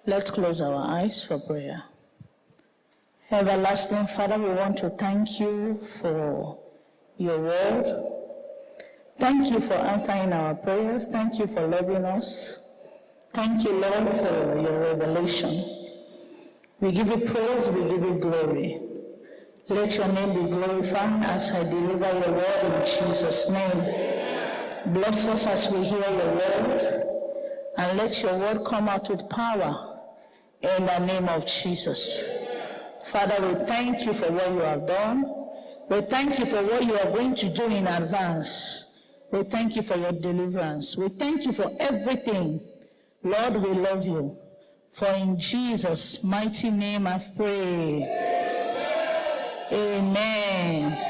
Let's close our eyes for prayer. Everlasting Father, we want to thank you for your word. Thank you for answering our prayers. Thank you for loving us. Thank you, Lord, for your revelation. We give you praise, we give you glory. Let your name be glorified as I deliver your word in Jesus' name. Bless us as we hear your word, and let your word come out with power in the name of Jesus. Father, we thank you for what you have done. We thank you for what you are going to do in advance. We thank you for your deliverance. We thank you for everything. Lord, we love you. For in Jesus' mighty name I pray. Amen.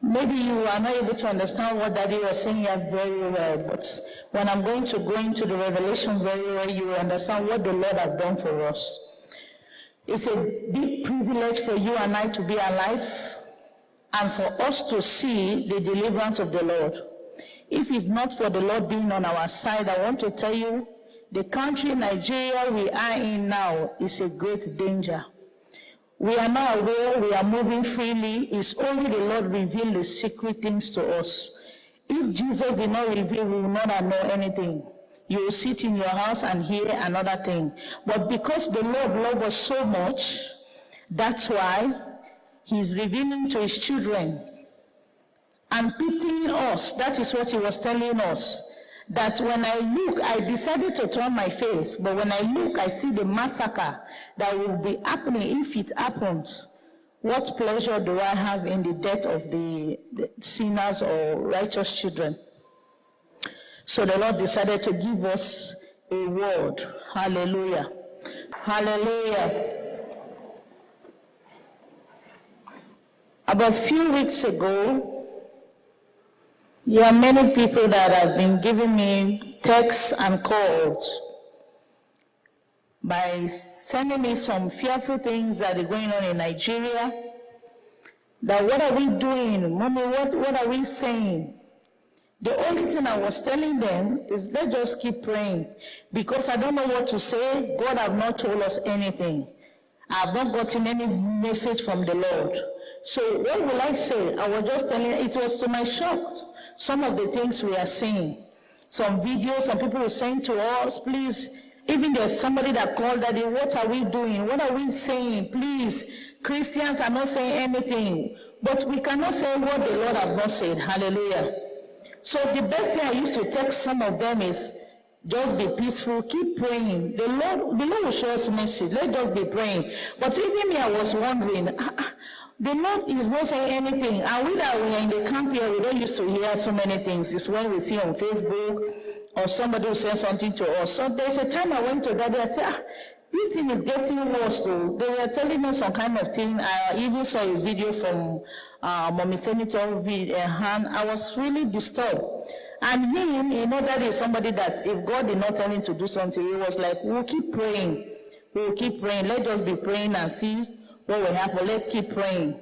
Maybe you are not able to understand what Daddy was saying here very well, but when I'm going to go into the revelation very well, you will understand what the Lord has done for us. It's a big privilege for you and I to be alive and for us to see the deliverance of the Lord. If it's not for the Lord being on our side, I want to tell you, the country Nigeria we are in now is a great danger. We are now aware, we are moving freely. It's only the Lord reveal the secret things to us. If Jesus did not reveal, we will not know anything. You will sit in your house and hear another thing. But because the Lord loves us so much, that's why he's revealing to his children and pitying us. That is what he was telling us. That when I look, I decided to turn my face, but when I look, I see the massacre that will be happening if it happens. What pleasure do I have in the death of the sinners or righteous children? So the Lord decided to give us a word. Hallelujah. Hallelujah. About a few weeks ago, there are many people that have been giving me texts and calls by sending me some fearful things that are going on in Nigeria. That what are we doing? Mommy, what are we saying? The only thing I was telling them is let's just keep praying, because I don't know what to say. God have not told us anything. I have not gotten any message from the Lord. So what will I say? I was just telling, it was to my shock. Some of the things we are seeing, some videos, some people were saying to us, please, even there's somebody that called Daddy, what are we doing? What are we saying? Please, Christians are not saying anything, but we cannot say what the Lord has not said. Hallelujah. So the best thing I used to text some of them is, just be peaceful, keep praying. The Lord will show us mercy. Let's just be praying. But even me, I was wondering, the Lord is not saying anything. And we that we are in the camp here, we don't used to hear so many things. It's when we see on Facebook or somebody will say something to us. So there's a time I went to Daddy, I said, this thing is getting worse though. They were telling us some kind of thing. I even saw a video from Mommy Senator Han. I was really disturbed. And him, that is somebody that if God did not tell him to do something, he was like, we'll keep praying. We'll keep praying. Let's just be praying and see what will happen. Let's keep praying.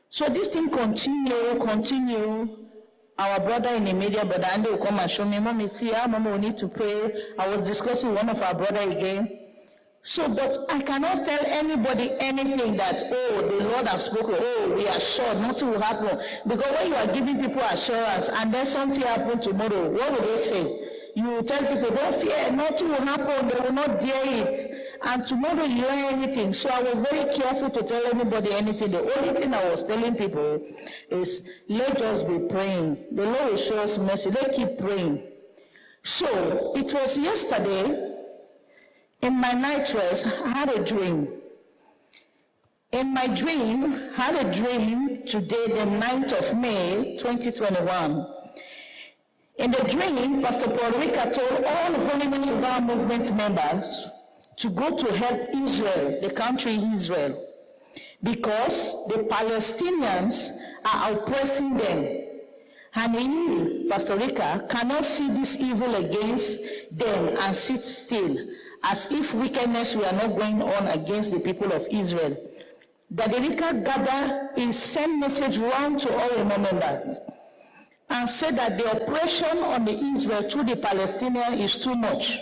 So this thing continue. Our brother in the media, Brother Andy, will come and show me, Mommy, see how Mama will need to pray. I was discussing with one of our brother again. So, but I cannot tell anybody anything that, the Lord has spoken, we are sure nothing will happen. Because when you are giving people assurance and then something happens tomorrow, what will they say? You will tell people, don't fear, nothing will happen, they will not dare it. And tomorrow you hear anything. So I was very careful to tell anybody anything. The only thing I was telling people is, let us be praying. The Lord will show us mercy. Let's keep praying. So it was yesterday, in my night rest, I had a dream. In my dream, I had a dream today, the 9th of May, 2021. In the dream, Pastor Paul Rika told all Holiness Revival Movement members to go to help Israel, the country Israel, because the Palestinians are oppressing them. And he, Pastor Rika, cannot see this evil against them and sit still, as if wickedness were not going on against the people of Israel. Daddy Rika gathered a send message round to all Remo members and said that the oppression on the Israel through the Palestinians is too much.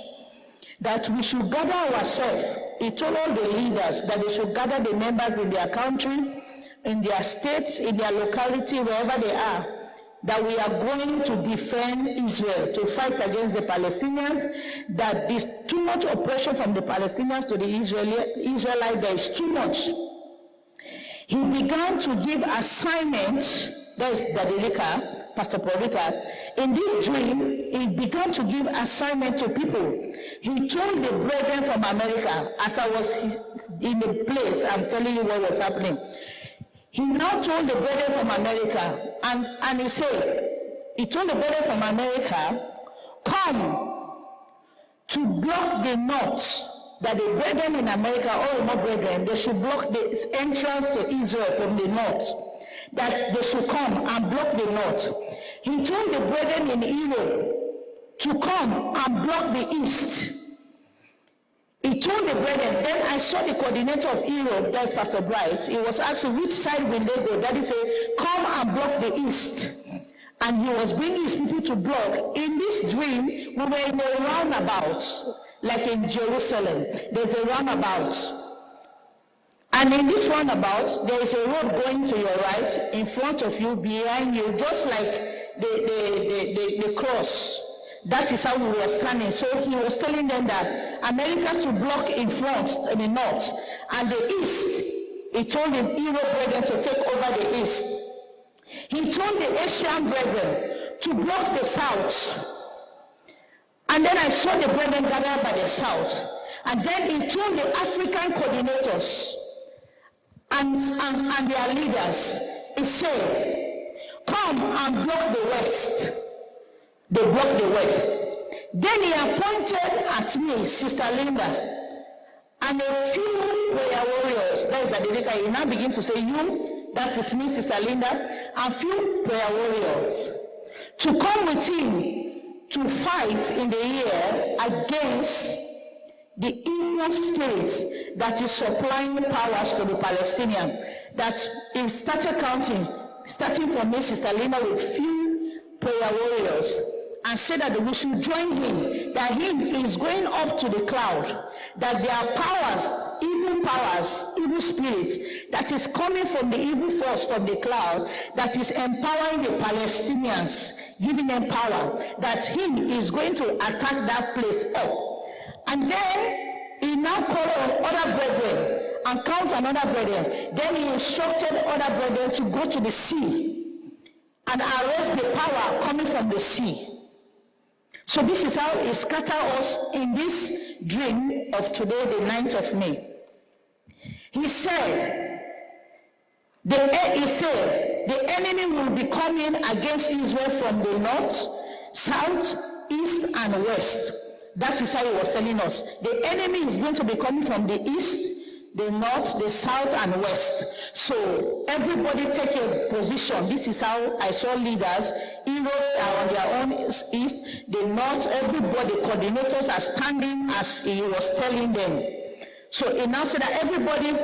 that we should gather ourselves. He told all the leaders that they should gather the members in their country, in their states, in their locality, wherever they are, that we are going to defend Israel, to fight against the Palestinians, that there's too much oppression from the Palestinians to the Israelites, there is too much. He began to give assignments, that's Dadirika, Pastor Porika. In this dream, he began to give assignment to people. He told the brethren from America, as I was in the place, I'm telling you what was happening. He now told the brethren from America, and he said, he told the brethren from America, come to block the north, that the brethren in America, all more brethren, they should block the entrance to Israel from the north, that they should come and block the north. He told the brethren in Europe to come and block the east. He told the brethren, then I saw the coordinator of Europe, that's Pastor Bright, he was asking which side will they go. Daddy said, come and block the east. And he was bringing his people to block. In this dream, we were in a roundabout, like in Jerusalem. There's a roundabout. And in this roundabout, there is a road going to your right, in front of you, behind you, just like the cross. That is how we were standing. So he was telling them that America to block in front, in the north, and the east. He told the Europe brethren to take over the east. He told the Asian brethren to block the south. And then I saw the brethren gathered by the south. And then he told the African coordinators and their leaders, he said, come and block the west. They blocked the west. Then he appointed at me Sister Linda and a few prayer warriors. That is Dadirika. He now begin to say, you, that is me, Sister Linda, and few prayer warriors to come with him to fight in the year against the evil spirit that is supplying powers to the Palestinians. That he started counting, starting from me, Sister Linda, with few prayer warriors, and said that we should join him, that he is going up to the cloud, that there are powers, evil spirit that is coming from the evil force from the cloud, that is empowering the Palestinians, giving them power, that he is going to attack that place up. And then he now called on other brethren and count another brethren. Then he instructed other brethren to go to the sea and arrest the power coming from the sea. So this is how he scattered us in this dream of today, the 9th of May. He said, the enemy will be coming against Israel from the north, south, east, and west. That is how he was telling us. The enemy is going to be coming from the east, the north, the south, and west. So everybody take a position. This is how I saw leaders. Europe are on their own east, the north, everybody, coordinators are standing as he was telling them. So he now said that everybody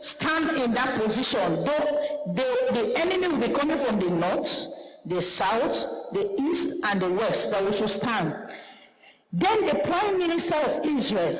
stand in that position. The enemy will be coming from the north, the south, the east, and the west, that we should stand. Then the Prime Minister of Israel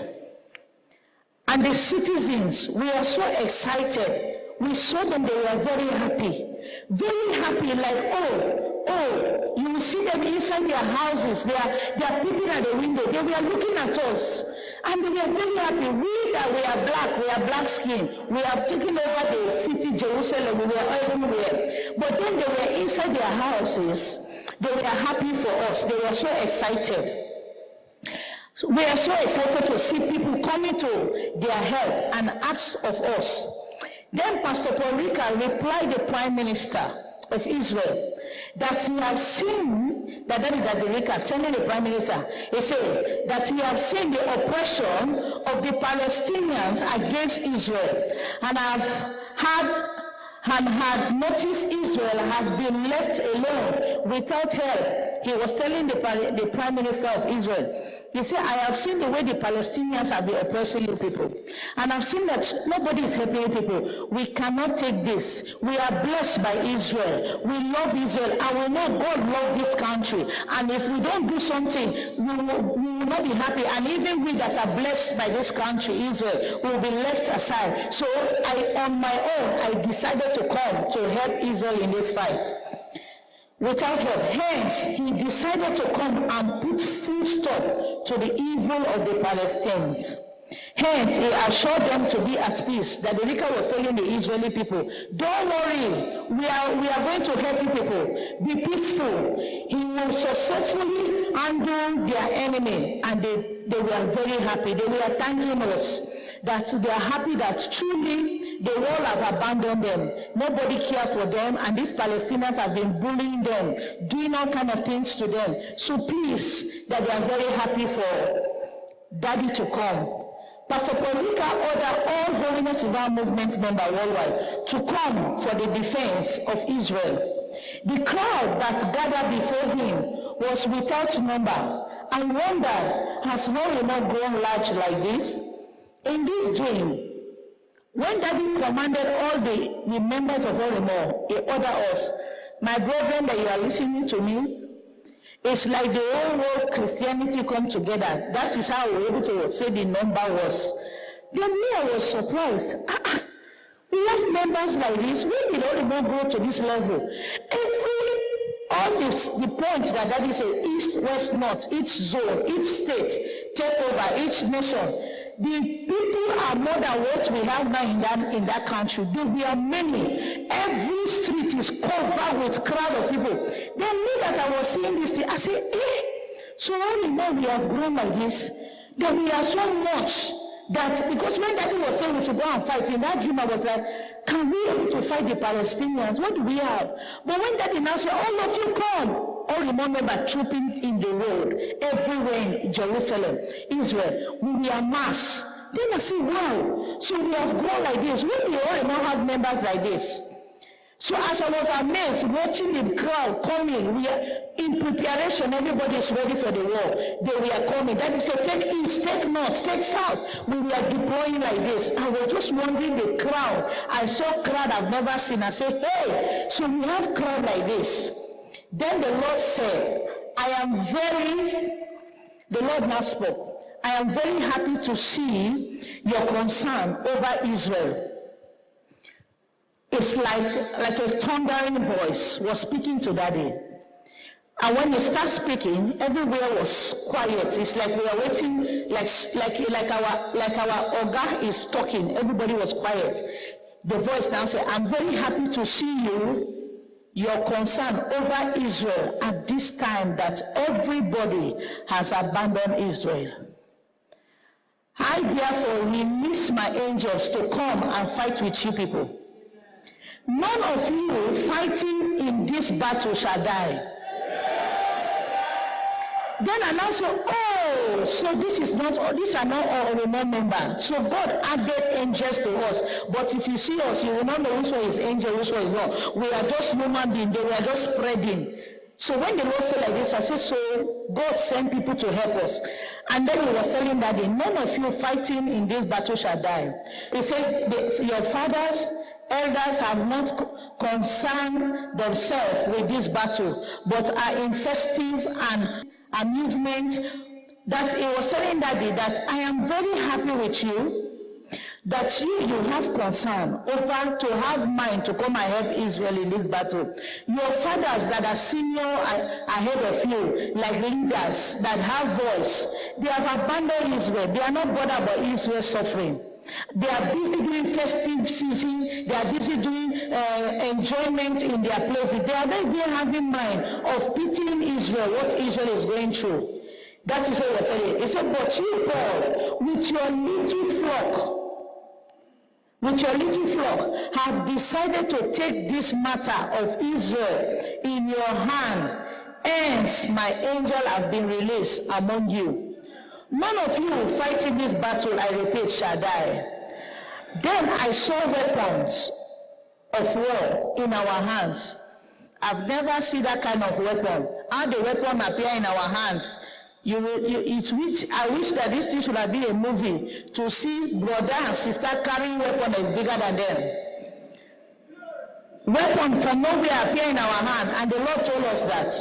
and the citizens, we are so excited. We saw them, they were very happy, like, oh, you will see them inside their houses. They are peeping at the window. They were looking at us, and they were very happy. We are black skin. We have taken over the city, Jerusalem. We were everywhere. But then they were inside their houses. They were happy for us. They were so excited. So we are so excited to see people coming to their help and ask of us. Then Pastor Porika replied the Prime Minister of Israel that he has seen, that is Dadirika telling the Prime Minister, he said that he has seen the oppression of the Palestinians against Israel, and had noticed Israel has been left alone without help he was telling the Prime Minister of Israel, he said, I have seen the way the Palestinians have been oppressing you people. And I've seen that nobody is helping you people. We cannot take this. We are blessed by Israel. We love Israel. And we know God loves this country. And if we don't do something, we will not be happy. And even we that are blessed by this country, Israel, will be left aside. So on my own, I decided to come to help Israel in this fight. Without help. Hence, he decided to come and put full stop to the evil of the Palestinians. Hence, he assured them to be at peace. That the Rika was telling the Israeli people, don't worry, we are going to help you people. Be peaceful. He will successfully handle their enemy. And they were very happy. They were thanking us. That they are happy that truly the world have abandoned them. Nobody cares for them, and these Palestinians have been bullying them, doing all kind of things to them. So please, that they are very happy for Daddy to come. Pastor Paulika ordered all Holiness Revival Movement members worldwide to come for the defense of Israel. The crowd that gathered before him was without number. I wonder, has Holy not grown large like this? In this dream, when Daddy commanded all the members of Orimor, he ordered us, my brethren that you are listening to me, it's like the whole world Christianity come together. That is how we were able to say the number was. Then me, I was surprised. We have members like this. When did Orimor grow to this level? All the points that Daddy said, east, west, north, each zone, each state, take over, each nation. The people are more than what we have now in that country. We are many. Every street is covered with crowd of people. Then me that I was seeing this thing, I said, so only now we have grown like this. Then we are so much that, because when Daddy was saying we should go and fight, in that dream I was like, can we be able to fight the Palestinians? What do we have? But when Daddy now said, all of you come, all remember trooping in the road, everywhere in Jerusalem, Israel, we are mass. Then I said, wow, so we have grown like this. When we all now have members like this. So as I was amazed watching the crowd coming, we are in preparation, everybody is ready for the war. They were coming. Daddy said, take east, take north, take south. We were deploying like this. I was just wondering the crowd. I saw a crowd I've never seen. I said, hey, so we have crowd like this. Then the Lord said, the Lord now spoke, I am very happy to see your concern over Israel. It's like a thundering voice was speaking to Daddy. And when you start speaking, everywhere was quiet. It's like we are waiting, like our Oga is talking. Everybody was quiet. The voice now said, I'm very happy to see your concern over Israel at this time that everybody has abandoned Israel. I therefore release my angels to come and fight with you people. None of you fighting in this battle shall die. Then I now say, so these are not all Orimor members. So God added angels to us. But if you see us, you will not know which one is angel, which one is not. We are just human beings. They were just spreading. So when the Lord said like this, I said, so God sent people to help us. And then he was telling Daddy, none of you fighting in this battle shall die. He said, your fathers, elders have not concerned themselves with this battle, but are in festive and amusement. That he was telling Daddy that I am very happy with you, that you have concern over to have mind to come and help Israel in this battle. Your fathers that are senior ahead of you, like leaders that have voice, they have abandoned Israel. They are not bothered about Israel's suffering. They are busy doing festive season. They are busy doing enjoyment in their places. They are not even having mind of pitying Israel, what Israel is going through. That is what he was saying. He said, but you, Paul, with your little flock, have decided to take this matter of Israel in your hand. Hence, my angel has been released among you. None of you fighting this battle, I repeat, shall die. Then I saw weapons of war in our hands, I've never seen that kind of weapon. How the weapon appear in our hands. I wish that this thing should have been a movie to see brother and sister carrying weapon that is bigger than them. Weapon from nowhere appear in our hand, and the Lord told us that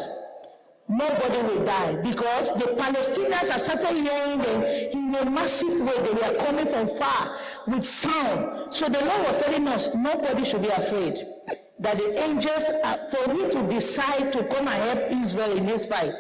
nobody will die, because the Palestinians have started hearing them in a massive way. They were coming from far with sound. So the Lord was telling us nobody should be afraid. That the angels, for Him to decide to come and help Israel in this fight,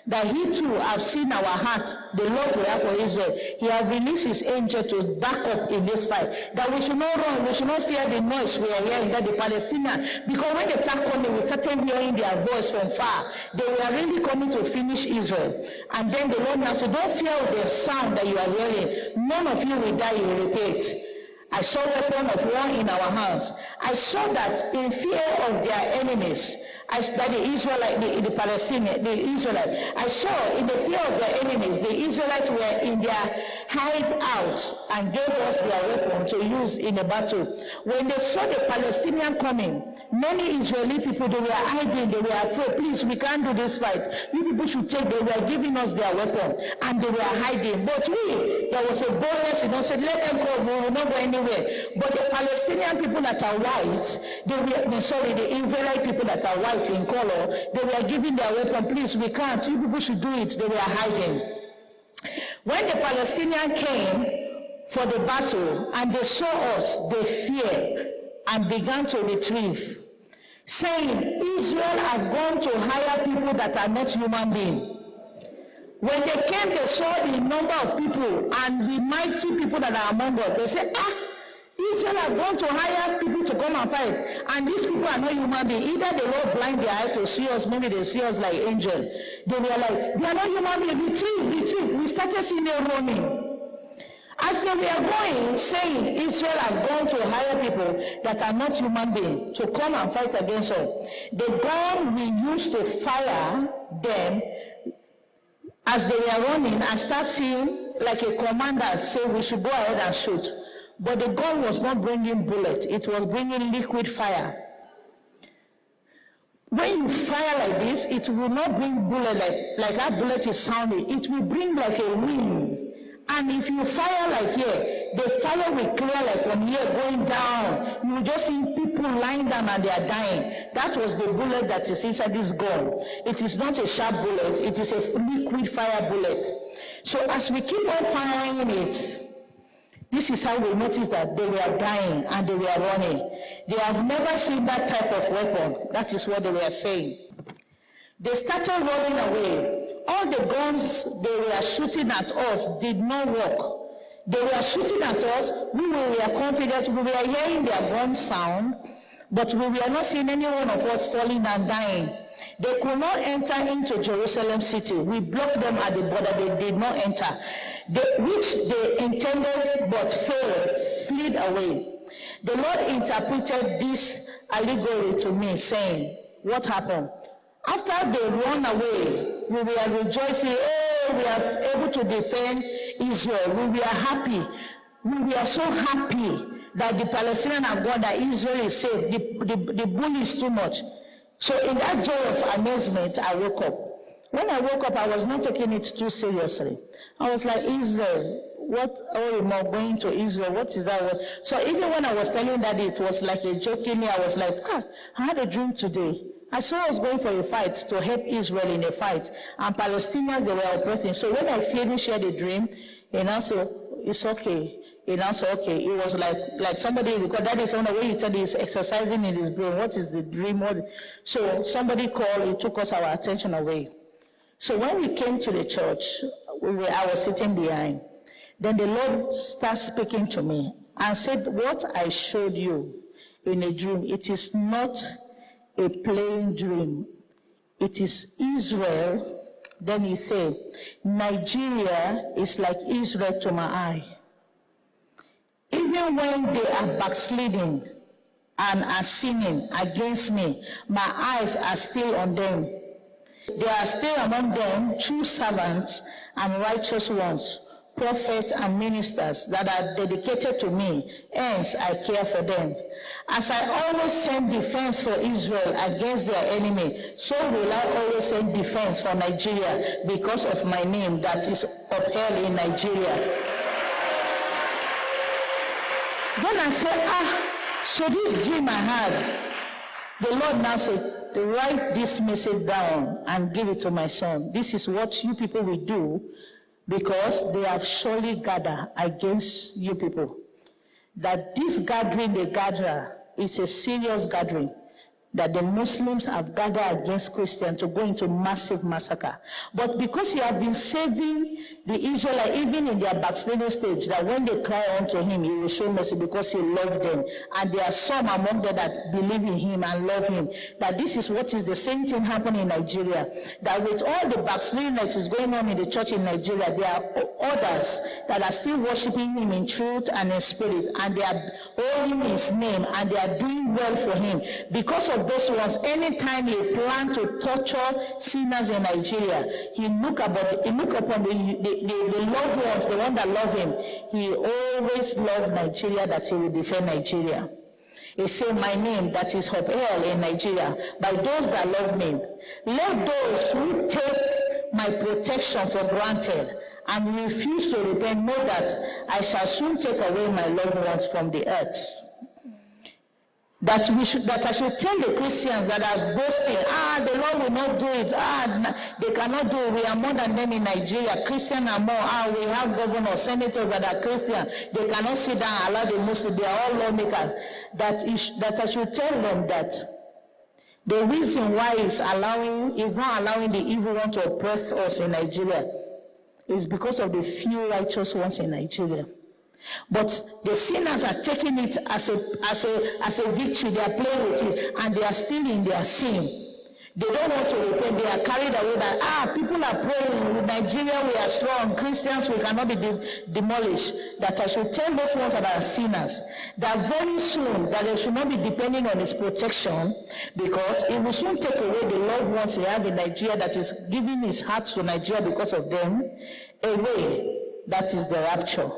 that He too have seen our heart, the love we have for Israel. He has released His angel to back up in this fight. That we should not run, we should not fear the noise we are hearing, that the Palestinians, because when they start coming, we started hearing their voice from far. They were really coming to finish Israel. And then the Lord now said, don't fear the sound that you are hearing. None of you will die, you will repeat. I saw a weapon of war in our hands. I saw that in fear of their enemies, that the Israelites, the Palestinians, the Israelites, I saw in the fear of their enemies, the Israelites were in their hideout and gave us their weapon to use in a battle. When they saw the Palestinian coming, many Israeli people, they were hiding, they were afraid. Please, we can't do this fight. You people should take, they were giving us their weapon and they were hiding. But there was a boldness, said, let them go, we will not go anywhere. But the Palestinian people that are white, the Israelite people that are white in color, they were giving their weapon. Please, we can't. You people should do it. They were hiding. When the Palestinians came for the battle and they saw us, they feared and began to retrieve, saying, Israel have gone to hire people that are not human beings. When they came, they saw the number of people and the mighty people that are among us. They said, Israel have gone to hire people to come and fight, and these people are not human beings. Either the Lord blind their eye to see us, maybe they see us like angels. They were like, they are not human beings. Retreat. We started seeing them running. As they were going, saying, Israel have gone to hire people that are not human beings to come and fight against us. The gun we used to fire them, as they were running, I start seeing like a commander say, we should go ahead and shoot. But the gun was not bringing bullet, it was bringing liquid fire. When you fire like this, it will not bring bullet like that bullet is sounding. It will bring like a wind. And if you fire like here, the fire will clear like from here going down. You will just see people lying down and they are dying. That was the bullet that is inside this gun. It is not a sharp bullet, it is a liquid fire bullet. So as we keep on firing it, this is how we notice that they were dying and they were running. They have never seen that type of weapon. That is what they were saying. They started running away. All the guns they were shooting at us did not work. They were shooting at us. We were confident. We were hearing their gun sound, but we were not seeing any one of us falling and dying. They could not enter into Jerusalem city. We blocked them at the border. They did not enter. Which they intended but failed, fled away. The Lord interpreted this allegory to me, saying, what happened? After they run away, we were rejoicing, we are able to defend Israel. We were happy. We were so happy that the Palestinians have gone, that Israel is safe. The bull is too much. So in that joy of amazement, I woke up. When I woke up, I was not taking it too seriously. I was like, Israel, what, am I going to Israel? What is that? So even when I was telling that, it was like a joking me. I was like, I had a dream today. I saw I was going for a fight to help Israel in a fight, and Palestinians, they were oppressing. So when I finished the dream, so it's okay. So okay, it was like somebody, because that is one of the way you tell he's exercising in his brain. What is the dream? So somebody called, it took us our attention away. So when we came to the church, I was sitting behind. Then the Lord started speaking to me and said, what I showed you in a dream, it is not a plain dream. It is Israel. Then he said, Nigeria is like Israel to my eye. Even when they are backsliding and are sinning against me, my eyes are still on them. There are still among them true servants and righteous ones prophets, and ministers that are dedicated to me, hence I care for them. As I always send defense for Israel against their enemy, so will I always send defense for Nigeria because of my name that is upheld in Nigeria. Then I said, so this dream I had, the Lord now said, to write this message down and give it to my son. This is what you people will do, because they have surely gathered against you people. That this gathering they gather is a serious gathering. That the Muslims have gathered against Christians to go into massive massacre. But because he have been saving the Israelites, even in their backsliding stage, that when they cry unto him, he will show mercy because he loved them. And there are some among them that believe in him and love him. That this is what is the same thing happening in Nigeria. That with all the backsliding that is going on in the church in Nigeria, there are others that are still worshiping him in truth and in spirit. And they are holding his name and they are doing well for him. Because of those ones, anytime he planned to torture sinners in Nigeria, he look upon the loved ones, the one that love him. He always loved Nigeria, that he will defend Nigeria. He said, my name that is upheld in Nigeria by those that love me. Let those who take my protection for granted and refuse to repent know that I shall soon take away my loved ones from the earth. That I should tell the Christians that are boasting, the Lord will not do it, they cannot do it, we are more than them in Nigeria, Christians are more, we have governors, senators that are Christian, they cannot sit down and allow the Muslims, they are all lawmakers, that I should tell them that the reason why is not allowing the evil one to oppress us in Nigeria is because of the few righteous ones in Nigeria. But the sinners are taking it as a victory. They are playing with it, and they are still in their sin. They don't want to repent. They are carried away that people are praying. In Nigeria we are strong. Christians, we cannot be demolished. That I should tell those ones that are sinners that very soon that they should not be depending on his protection, because it will soon take away the loved ones he have in Nigeria that is giving his heart to Nigeria because of them away. That is the rapture.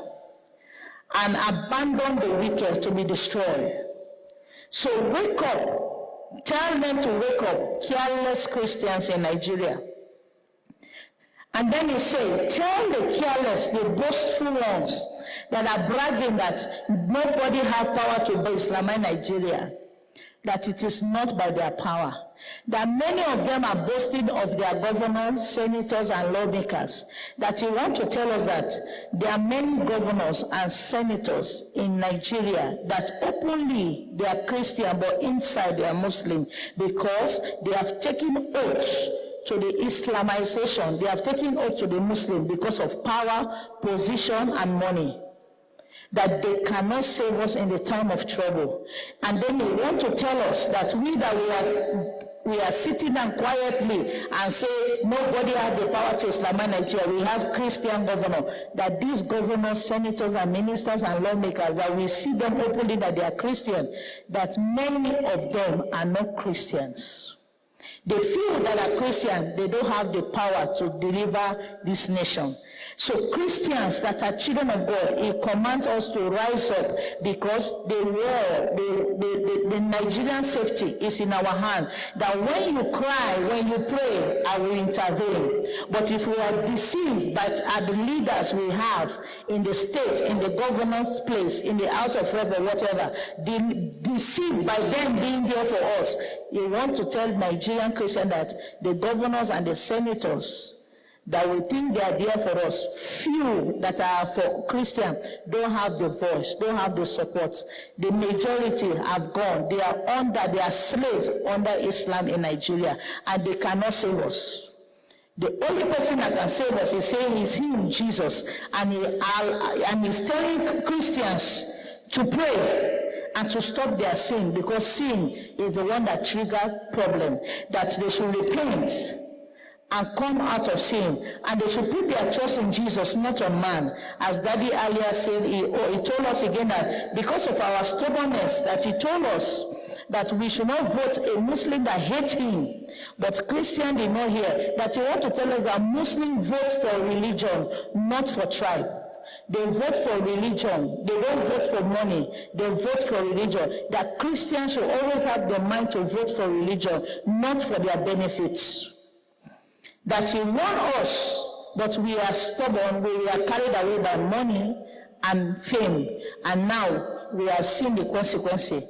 And abandon the wicked to be destroyed. So wake up. Tell them to wake up, careless Christians in Nigeria. And then he said, tell the careless, the boastful ones that are bragging that nobody have power to Islamize Nigeria, that it is not by their power. That many of them are boasting of their governors, senators, and lawmakers. That you want to tell us that there are many governors and senators in Nigeria that openly they are Christian, but inside they are Muslim, because they have taken oaths to the Islamization. They have taken oath to the Muslim because of power, position, and money. That they cannot save us in the time of trouble. And then they want to tell us that we are sitting down quietly and say nobody has the power to Islamize Nigeria. We have Christian governor. That these governors, senators, and ministers and lawmakers, that we see them openly that they are Christian, that many of them are not Christians. They feel that are Christian, they don't have the power to deliver this nation. So Christians that are children of God, he commands us to rise up, because the Nigerian safety is in our hand. That when you cry, when you pray, I will intervene. But if we are deceived by the leaders we have in the state, in the governor's place, in the House of Rep or whatever, deceived by them being there for us, you want to tell Nigerian Christians that the governors and the senators that we think they are there for us, few that are for Christian, don't have the voice, don't have the support. The majority have gone. They are slaves under Islam in Nigeria, and they cannot save us. The only person that can save us is saying is him, Jesus, and he's telling Christians to pray and to stop their sin, because sin is the one that triggers problem, that they should repent and come out of sin, and they should put their trust in Jesus, not on man. As Daddy earlier said, he told us again that because of our stubbornness, that he told us that we should not vote a Muslim that hates him. But Christian did not hear that. He want to tell us that Muslims vote for religion, not for tribe. They vote for religion. They don't vote for money. They vote for religion. That Christians should always have the mind to vote for religion, not for their benefits. That he won us, but we are stubborn. We are carried away by money and fame. And now we have seen the consequences.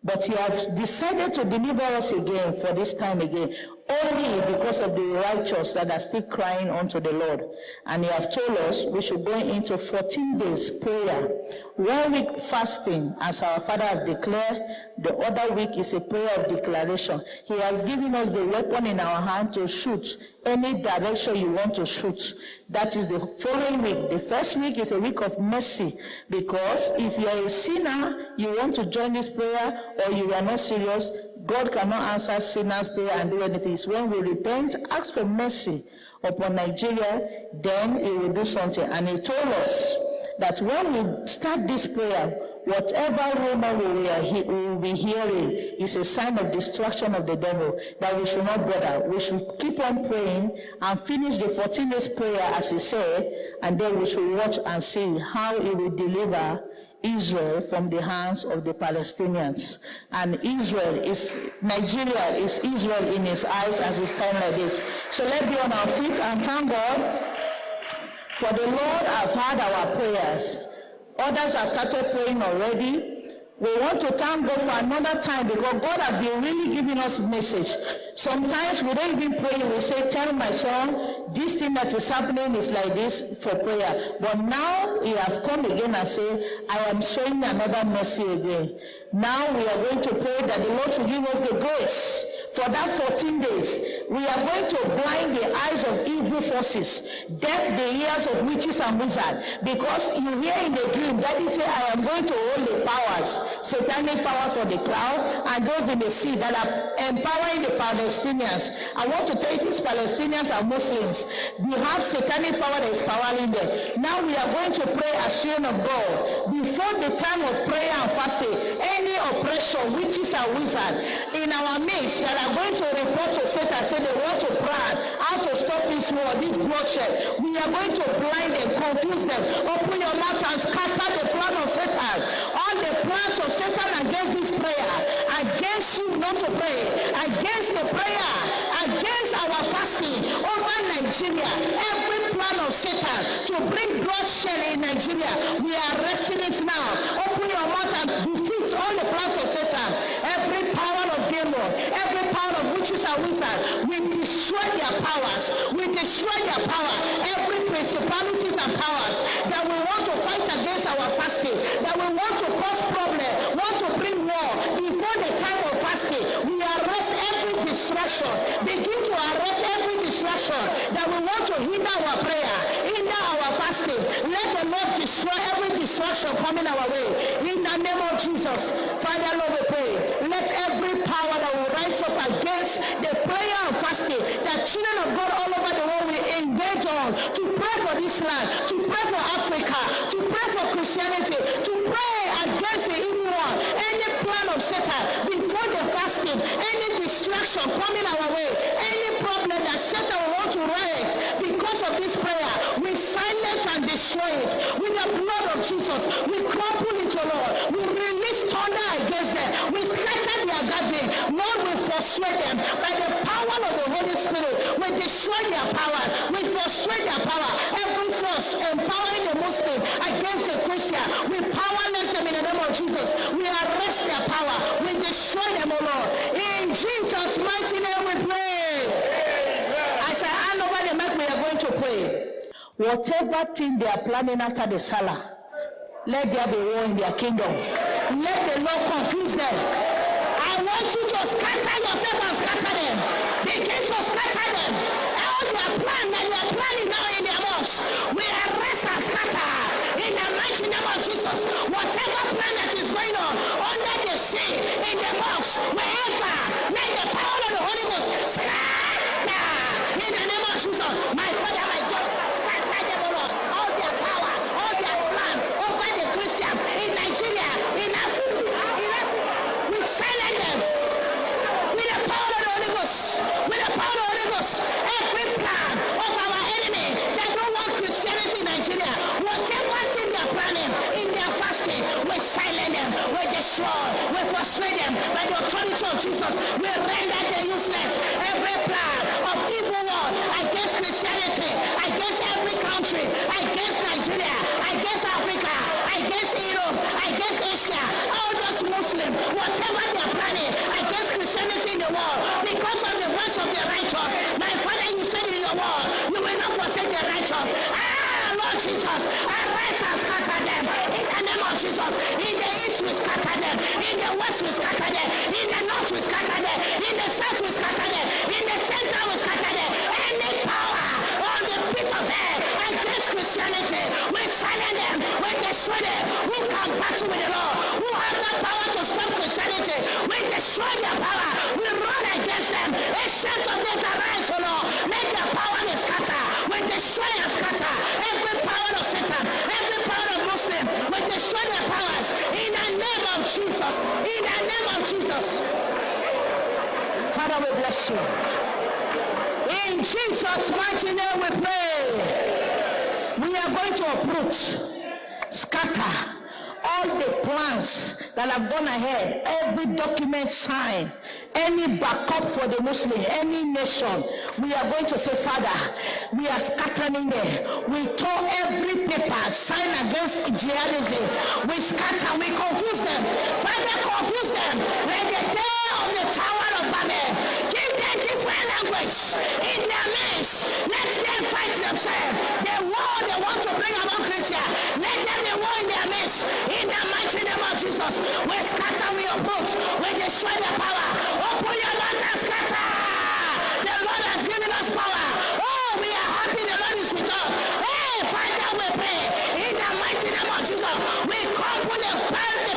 But he has decided to deliver us again for this time again, only because of the righteous that are still crying unto the Lord. And he has told us we should go into 14 days prayer. 1 week fasting, as our Father has declared. The other week is a prayer of declaration. He has given us the weapon in our hand to shoot any direction you want to shoot. That is the following week. The first week is a week of mercy, because if you are a sinner, you want to join this prayer, or you are not serious, God cannot answer sinners' prayer and do anything. It's when we repent, ask for mercy upon Nigeria, then he will do something. And he told us that when we start this prayer, whatever rumor we will be hearing is a sign of destruction of the devil, that we should not bother. We should keep on praying and finish the 14 days prayer as he said, and then we should watch and see how he will deliver Israel from the hands of the Palestinians. And Nigeria is Israel in his eyes at this time like this. So let's be on our feet and thank God, for the Lord have heard our prayers. Others have started praying already. We want to thank God for another time, because God has been really giving us a message. Sometimes we don't even pray. We say, tell my son, this thing that is happening is like this for prayer. But now he has come again and say, I am showing another mercy again. Now we are going to pray that the Lord will give us the grace. For that 14 days, we are going to blind the eyes of evil forces, deaf the ears of witches and wizards. Because you hear in the dream, Daddy say, I am going to hold the powers, satanic powers for the cloud, and those in the sea that are empowering the Palestinians. I want to tell you, these Palestinians are Muslims. We have satanic power that is powering them. Now we are going to pray as children of God. Before the time of prayer and fasting, any oppression, witches and wizards in our midst that are going to report to Satan, say they want to plan how to stop this war, this bloodshed, we are going to blind them, confuse them. Open your mouth and scatter the plan of Satan. All the plans of Satan against this prayer, against you not to pray, against the prayer, against our fasting over Nigeria, every plan of Satan to bring bloodshed in Nigeria, we are arresting it now. Open your mouth and defeat all the plans of Satan. Every power of demon, every power of witches and wizards, we destroy their powers. We destroy their power. Every principalities and powers that we want to fight against our fasting, that we want to cause problem, want to bring war before the time of fasting, we arrest every distraction. Begin to arrest every distraction that we want to hinder our prayer, hinder our fasting. Let the Lord destroy every distraction coming our way. In the name of Jesus, Father, Lord, we pray. Let every power that will rise up against the prayer and fasting that children of God all over the world will engage on, to pray for this land, to pray for Africa, to pray for Christianity, to pray against the evil one, any plan of Satan before the fasting, any distraction coming our way, any problem that Satan will want to raise because of this prayer, we silence and destroy it with the blood of Jesus. We crumple it, Lord. We release thunder against them. We scatter their gathering. Lord, we frustrate them by the power of the Holy Spirit. We destroy their power. We frustrate their power. Every force empowering the Muslim against the Christian, we powerless them in the name of Jesus. We arrest their power. We destroy them, O Lord. In Jesus' mighty name we pray. As I hand over the mic, we are going to pray. Whatever thing they are planning after the Salah, let there be war in their kingdom. Let the Lord confuse them. I want you to scatter yourself and scatter them. Begin to scatter them. All their plan that they are planning now in their mouths, we arrest and scatter in the mighty name of Jesus. Whatever plan that is going on under the sea, in the mouths, wherever, let the power of the Holy Ghost scatter in the name of Jesus. My Father, my God, scatter them, O Lord. All their power, all their plan over the Christian in Nigeria, in Africa, we silence them with the power of the Holy Ghost. With the power of the Holy Ghost, every plan of our enemy that don't want Christianity in Nigeria, whatever of Jesus, we render them useless. Every plan of evil one against Christianity, against every country, against Nigeria, against Africa, against Europe, against Asia, all those Muslims, whatever they are planning against Christianity in the world, because of the voice of the righteous, my Father, you said in your word, you will not forsake the righteous. Lord Jesus, arise and scatter them in the name of Jesus. In the east we scatter them, in the west we scatter them, in the north we scatter them, in the south we scatter them, in the center we scatter them. Any power on the pit of hell against Christianity, we silence them, we destroy them. Who can battle with the Lord? Who have the power to stop Christianity? We destroy their power, we run against them. Ancient of death, arise, O Lord. Let their power be scattered. We destroy and scatter every power of Satan, every power of Muslim. We destroy their powers in the name of Jesus. In the name of Jesus. Father, we bless you. In Jesus' mighty name we pray. We are going to uproot, scatter all the plans that have gone ahead, every document signed, any backup for the Muslim, any nation. We are going to say, Father, we are scattering them. We tore every paper signed against jihadism. We scatter, we confuse them. Father, confuse them. Like the day of the Tower of Babel, give them different language in their midst. Let them fight themselves. The war they want to bring among Christians, let them be war in their midst. In the mighty name of Jesus, we scatter, we uproot, we destroy their power. Open your mouth and scatter. The Lord has given us power. Oh, we are happy the Lord is with us. Hey, Father, we pray. In the mighty name of Jesus, we crumple the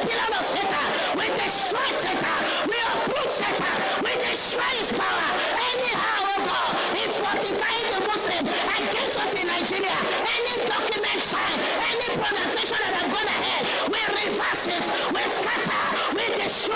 pillar of Satan. We destroy Satan. We uproot Satan. We destroy his power. Anyhow, oh God, it's fortifying the Muslim against us in Nigeria. Any document signed, any pronunciation that have gone ahead, we reverse it. We scatter. We destroy.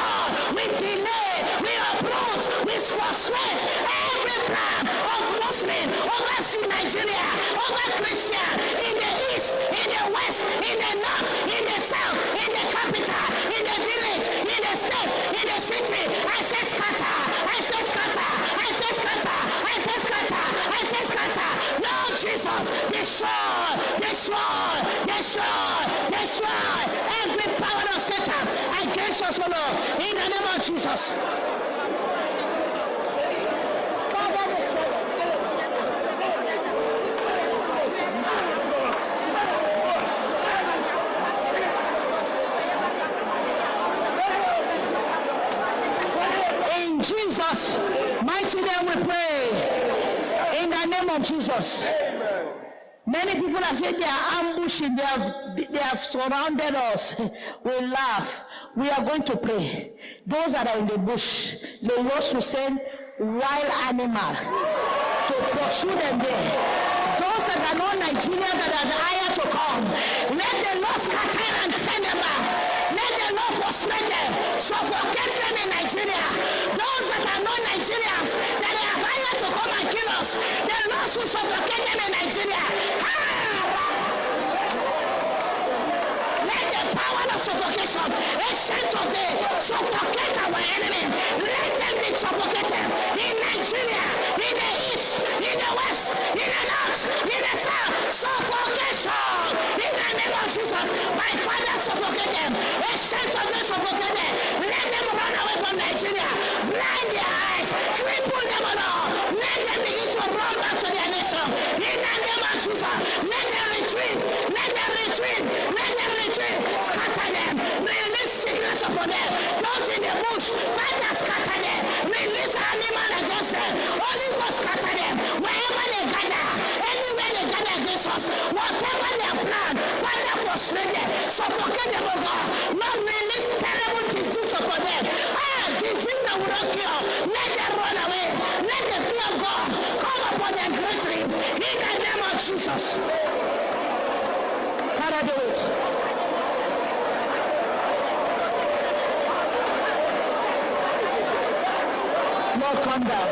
We delay. We uproot. We frustrate every plan of Muslim over Nigeria, over Christian, in the east, in the west, in the north, in the south, in the capital, in the village, in the state, in the city. I say scatter. I say scatter. I say scatter. I say scatter. I say scatter. Lord Jesus, destroy, destroy, destroy, destroy every power of Satan against us, O Lord, in the name of Jesus. In Jesus' mighty name we pray. In the name of Jesus. Many people have said they are ambushing, they have surrounded us. We laugh. We are going to pray. Those that are in the bush, the Lord should send wild animal to pursue them there. Those that are not Nigerians that are hired to come, let the Lord scatter and send them back. Let the Lord frustrate them, suffocate them in Nigeria. Those that are not Nigerians that are hired to come and kill us, the Lord should suffocate them in Nigeria. Let the power of suffocation, ancient of the suffocate our enemy. Let them be suffocated in Nigeria, in the east, in the west, in the north, in the south. Suffocation in the name of Jesus. My Father, suffocate them. Ancient of the suffocated. Let them run away from Nigeria. Blind their eyes. Cripple them all. Let them begin to run back to their nation. In the name of Jesus. Let them retreat. Let them retreat. Let them retreat. Scatter them. Release sickness upon them. Those in the bush, Father, scatter them. Release animal against them. Only God scatter them. Wherever they gather, anywhere they gather against us, whatever their plan, Father, frustrate them. Suffocate them, oh God. Lord, release terrible disease upon them. Disease that will not cure. Let them run away. Let the fear of God come upon them greatly. In the name of Jesus. Father, do it. Lord, come down.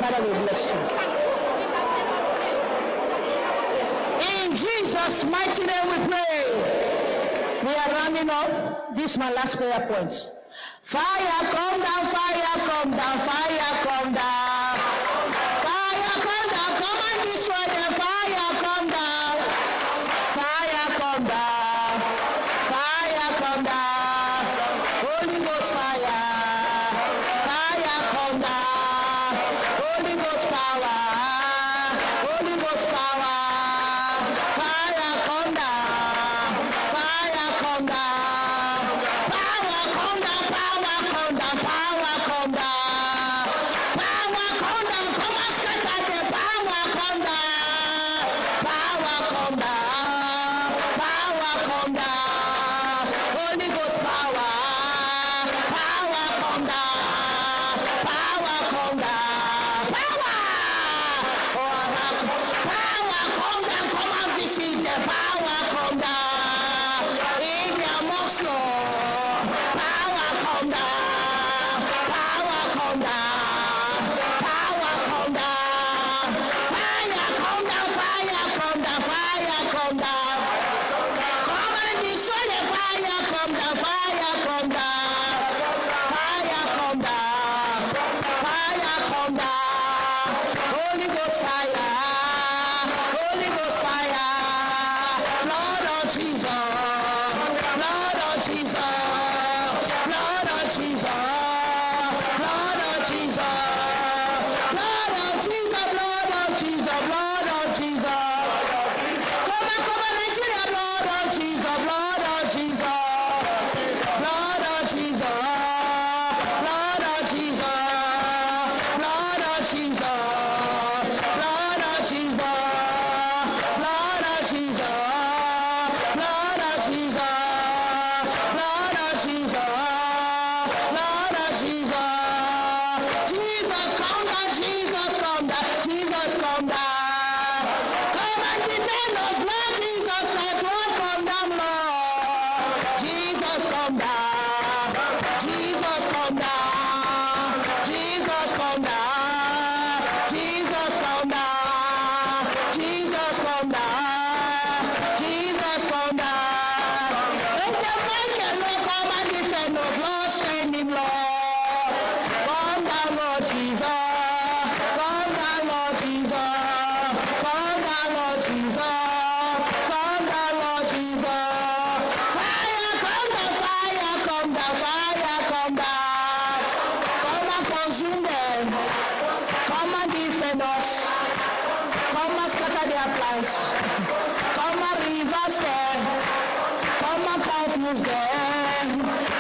Father, we bless you. Jesus' mighty name we pray. We are rounding up. This is my last prayer point. Fire come down, fire come down, fire come down. Fire come down, come and destroy them. Fire come down. Fire come down. Fire come down. Holy Ghost fire. Fire come down. Holy Ghost power. Holy Ghost power. Fire come down. Fire come down. Power come down. Power come down. Power come down. Power come down. Come and scatter the power come down. Power come down. Power come down. Holy Ghost power. Power come down. Power come down. Power. Power come down. Come and visit the power come down. In their amongst Lord. Power come down. Power come down. Power come down. Fire come down. Fire come down. Fire come down. Come and destroy the fire come down. Fire come down. Fire come down. Fire come down. Holy Ghost fire. Holy Ghost fire. Lord of Jesus. Lord of Jesus. Lord of Jesus. Lord of Jesus. Lord of Jesus. Lord of Jesus. Lord of Jesus. Come on, Nigeria. Lord of Jesus. Lord of Jesus. Lord of Jesus. Lord of Jesus. Lord of Jesus. Lord of Jesus. Lord of Jesus. Lord of Jesus. Lord of Jesus. Lord of Jesus. Jesus come down. Jesus come down. Jesus come down. Come and defend us, Lord Jesus Christ. Lord come down, Lord. Jesus come down. Jesus come down. Jesus come down. Jesus come down. Jesus come down. Jesus come down. Let the mighty Lord come and defend us, Lord. Send him, Lord. Come down, Lord Jesus. Come down, Lord Jesus. Come down, Lord Jesus. Come down, Lord Jesus. Fire come down, fire come down, fire come down. Come and consume them. Come and defend us. Come and scatter their plans. Come and reverse them. Come and confuse them.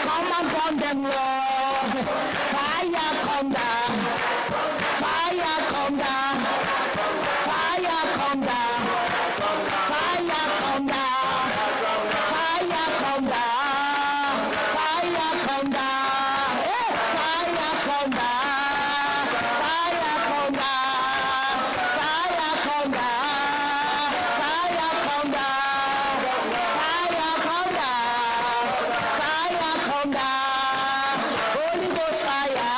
Come and burn them, Lord. Fire come down. Fire come down. Fire come down. Fire come down. Fire come down. Fire come down. Fire come down. Fire come down. Fire come down. Fire come down. Fire come down. Fire come down. Holy Ghost fire.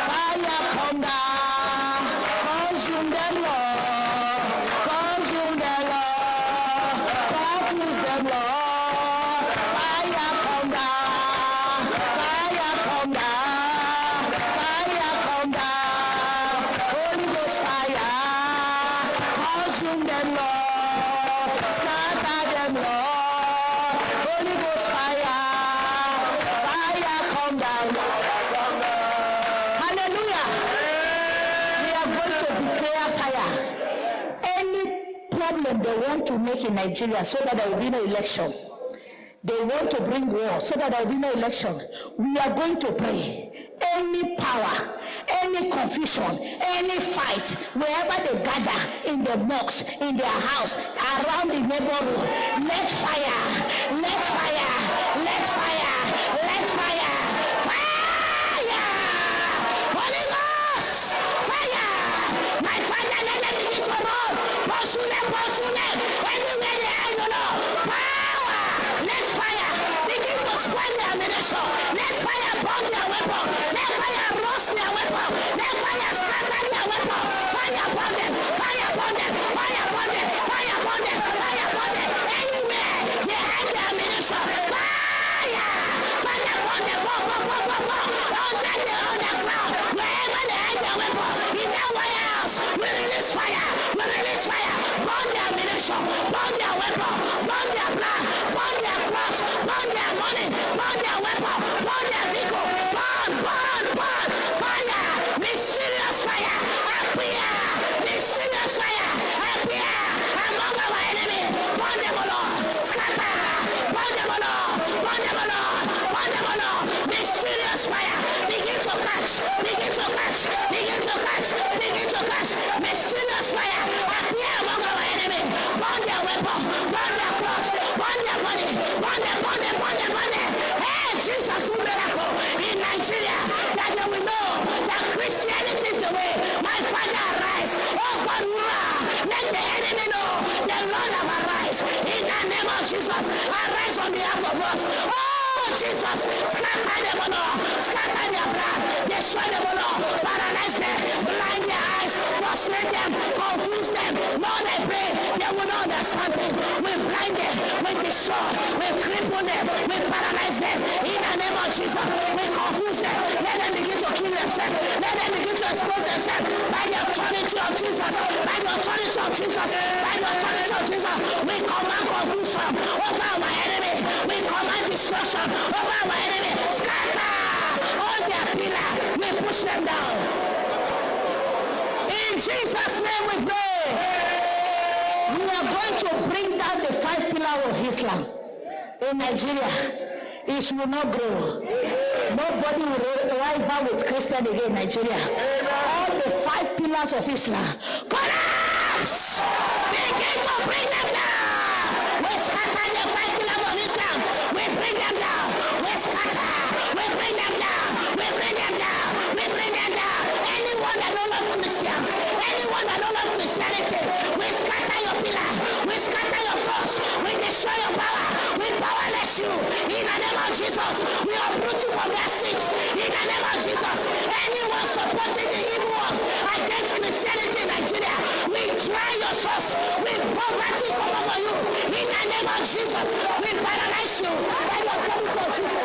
Fire come down. Consume them, Lord. Consume them, Lord. Confuse them, Lord. Fire come down. Fire come down. Fire come down. Holy Ghost fire. Consume them, Lord. Scatter them, Lord. Holy Ghost fire. Fire come down. Hallelujah. We are going to declare fire. Any problem they want to make in Nigeria so that there will be no election. They want to bring war so that there will be no election. We are going to pray. Any power, any confusion, any fight, wherever they gather, in the mosques, in their house, around the neighborhood, let fire, let fire, let fire, let fire, fire! Holy Ghost, fire! My Father, let them begin to run. Pursue them, anywhere they are, power, let fire begin to spread their ammunition. Let fire burn their weapon. Let fire roast their weapon. Let fire scatter their weapon. Fire burn them. Fire burn them. Fire burn them. Fire burn them. Fire Messiness fire. Begin to catch. Begin to catch. Begin to catch. Begin to catch. Messiness fire. Appear among our enemy. Burn their weapon. Burn their clothes. Burn their money. Burn their money. Burn their money. Hey, Jesus, do miracle in Nigeria that they will know that Christianity is the way. My Father, arise. Oh God, let the enemy know the Lord have arise. In the name of Jesus, arise on behalf of us. Oh Jesus, scatter them all, scatter their blood, destroy them all, paralyze them, blind their eyes, frustrate them, confuse them. Lord, I pray they will not understand it. We blind them, we destroy, we cripple them, we paralyze them. In the name of Jesus, we confuse them. Let them begin to kill themselves. Let them begin to expose themselves by the authority of Jesus. By the authority of Jesus. By the authority of Jesus. We command confusion over our enemy. We command destruction over our enemy. Scatter all their pillar. We push them down. In Jesus' name we pray. We are going to bring down the 5 pillars of Islam in Nigeria. It will not grow. Nobody will rival with Christian again in Nigeria. All the 5 pillars of Islam collapse. Begin to bring them down. We scatter the 5 pillars of Islam. We bring them down. We scatter. We bring them down. We bring them down. We bring them down. Anyone that don't love Christians, anyone that don't love Christianity, we scatter your pillar. We scatter your force. We destroy your power. We powerless you. In the name of Jesus, we uproot you from their seats. In the name of Jesus, anyone supporting the evil ones against Christianity in Nigeria, we dry your source. We poverty come over you. In the name of Jesus, we paralyze you by the authority of Jesus.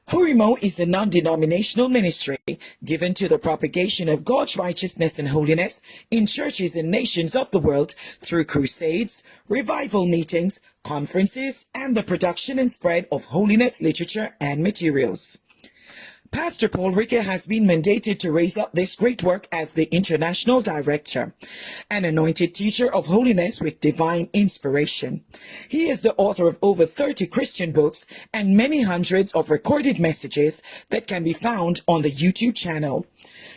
Horimo is a non-denominational ministry given to the propagation of God's righteousness and holiness in churches and nations of the world through crusades, revival meetings, conferences, and the production and spread of holiness literature and materials. Pastor Paul Ricker has been mandated to raise up this great work as the international director, an anointed teacher of holiness with divine inspiration. He is the author of over 30 Christian books and many hundreds of recorded messages that can be found on the YouTube channel.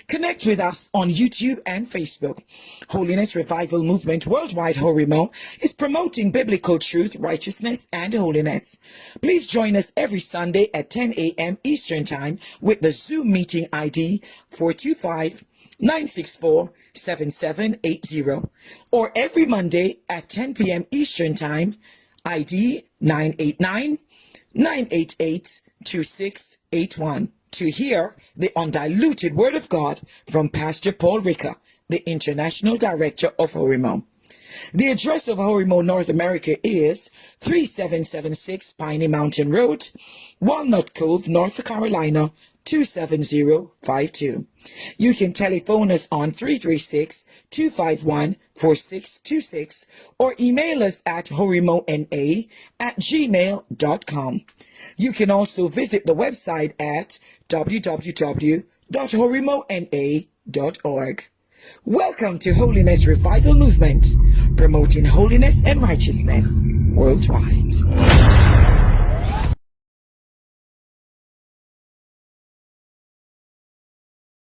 Connect with us on YouTube and Facebook. Holiness Revival Movement Worldwide Horimo is promoting biblical truth, righteousness, and holiness. Please join us every Sunday at 10 a.m. Eastern Time with the Zoom meeting ID 425-964-7780, or every Monday at 10 p.m. Eastern Time ID 989-988-2681. to hear the undiluted word of God from Pastor Paul Ricker, the International Director of Horimo. The address of Horimo North America is 3776 Piney Mountain Road, Walnut Cove, North Carolina, 27052. You can telephone us on 336-251-4626 or email us at horimona@gmail.com. You can also visit the website at www.horimona.org. Welcome to Holiness Revival Movement, promoting holiness and righteousness worldwide.